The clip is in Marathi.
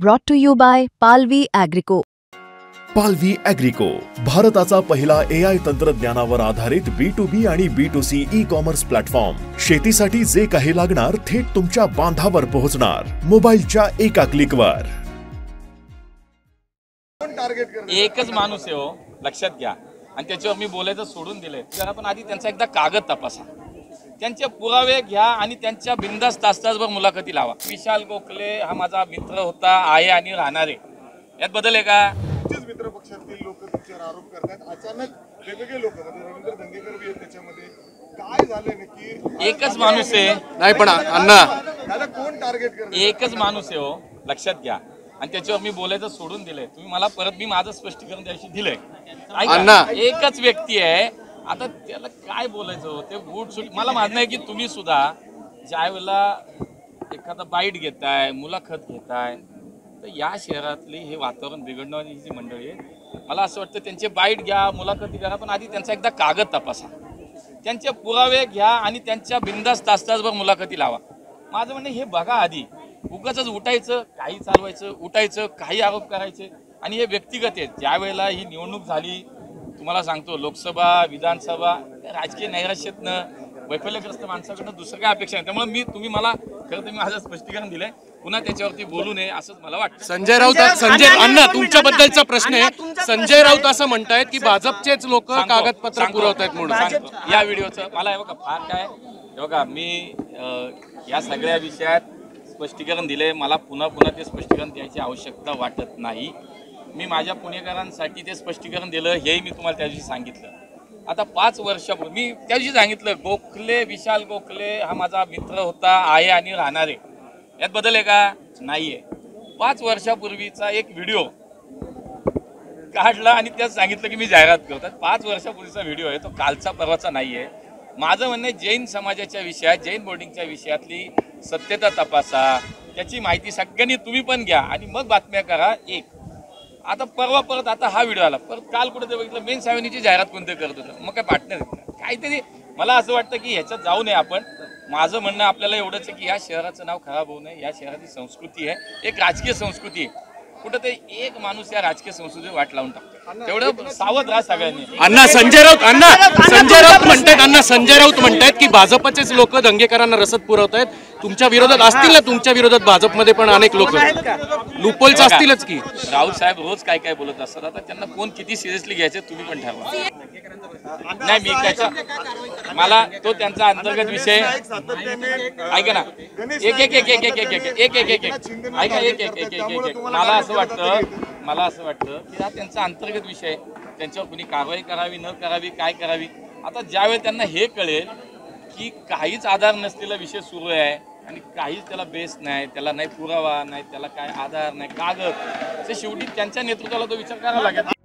Brought to you by Palvi Agrico. पालवी ॲग्रिको, भारताचा पहिला AI तंत्रज्ञानावर आधारित B2B आणि B2C ई-कॉमर्स प्लॅटफॉर्म। शेतीसाठी जे काही लागणार थेट तुमच्या बांधावर पोहोचणार, मोबाईलच्या एका क्लिकवर। एकच माणूस आहे हो, लक्षात घ्या। आणि त्याच्यावर मी बोलायचं सोडून दिले, जरा पण आधी त्यांचा एकदा कागद तपासा, त्यांचे पुरावे घ्या आणि त्यांच्या बिंदास तासभर मुलाखती लावा। विशाल गोखले हा माझा मित्र होता, आहे आणि राहणार आहे, यात बदल आहे का? मित्र पक्षातील लोक त्याच्यावर आरोप करतात, अचानक वेगवेगळे लोक म्हणजे रवींद्र धंगेकर भी आहेत त्याच्यामध्ये। काय झालंय नक्की? एकच माणूस आहे, नाही पण अण्णा त्याला कोण टार्गेट करतं? एकच माणूस आहे हो, लक्षात घ्या। आणि त्याच्यावर मी बोलायचं सोडून दिले, तुम्ही मला परत मी माझं स्पष्टीकरण द्यायची दिलंय। अण्णा एकच व्यक्ती आहे, आता त्याला काय बोलायचं ते गुड सुट। मला मान्य आहे की तुम्ही सुद्धा ज्या वेळेला एखादा बाईट घेताय, मुलाखत घेताय, तर या शहरातली हे वातावरण बिघडणारी जी मंडळी आहे, मला असं वाटतं त्यांचे बाईट घ्या, मुलाखती घ्या, पण आधी त्यांचा एकदा कागद तपासा, त्यांचे पुरावे घ्या आणि त्यांच्या बिंदास तासभर मुलाखती लावा। माझं म्हणणं हे बघा, आधी उगाच उठायचं, काही चालवायचं, उठायचं, काही आरोप करायचे आणि हे व्यक्तिगत आहेत। ज्या वेळेला ही निवडणूक झाली, तुम्हाला सांगतो, लोकसभा विधानसभा राजकीय नैराश्यातनं वैफल्यग्रस्त माणसाकडनं दुसरं काय अपेक्षा नाही। त्यामुळे तुम्ही मला खरं तर मी माझं स्पष्टीकरण दिलंय, पुन्हा त्याच्यावरती बोलू नये असंच मला वाटतं। संजय राऊत अण्णा तुमच्याबद्दलचा प्रश्न आहे। संजय राऊत असं म्हणतायत की भाजपचेच लोक कागदपत्र पुरवतायत म्हणून। या व्हिडिओचं मला हे बघा फार काय, हे बघा मी या सगळ्या विषयात स्पष्टीकरण दिले, मला पुन्हा ते स्पष्टीकरण द्यायची आवश्यकता वाटत नाही। मी माझ्या पुणेकरांसाठी ते स्पष्टीकरण दिलं, हेही मी तुम्हाला त्या दिवशी सांगितलं। आता 5 वर्षापूर्वी मी त्या दिवशी सांगितलं, गोखले विशाल गोखले हा माझा मित्र होता, आहे आणि राहणार आहे, यात बदल आहे का? नाहीये। 5 वर्षापूर्वीचा एक व्हिडिओ काढला आणि त्यात सांगितलं की मी जाहिरात करतो। 5 वर्षापूर्वीचा व्हिडिओ आहे तो, कालचा परवाचा नाहीये। माझं म्हणणं जैन समाजाच्या विषयात, जैन बोर्डिंगच्या विषयातली सत्यता तपासा, त्याची माहिती सगळ्यांनी तुम्ही पण घ्या आणि मग बातम्या करा। एक आता परवा परत आता हा व्हिडिओ आला, परत काल कुठे बघितलं मेन सावनीची जाहिरात कोणते करत होतं, मग काय पार्टनर काहीतरी। मला असं वाटतं की ह्याच्यात जाऊ नये आपण। माझं म्हणणं आपल्याला एवढंच आहे की या शहराचं नाव खराब होऊ नये, या शहराची संस्कृती आहे, एक राजकीय संस्कृती आहे, कुठं ते एक माणूस या राजकीय संस्कृतीवर वाट लावून टाकतो, तेवढं सावध राहा सगळ्यांनी। संजय राऊत म्हणतायत की भाजपचेच लोक दंगेकरांना रसद पुरवतायत, तुमच्या विरोधात असतील ना, तुमच्या विरोधात भाजपमध्ये पण अनेक लोक लुपोल्स असतीलच की। राऊत साहेब रोज काय काय बोलत असतात, आता त्यांना कोण किती सिरियसली घ्यायचे तुम्ही पण ठरवा। नाही मी त्याच्या मला तो त्यांचा अंतर्गत विषय ऐका ना, मला असं वाटतं की हा त्यांचा अंतर्गत विषय, त्यांच्यावर कुणी कारवाई करावी न करावी, काय करावी। आता ज्यावेळी त्यांना हे कळेल की काहीच आधार नसलेला विषय सुरू आहे आणि काहीच त्याला बेस नाही, त्याला नाही पुरावा नाही, त्याला काय आधार नाही, कागद, ते शेवटी त्यांच्या नेतृत्वाला तो विचार करावा लागेल।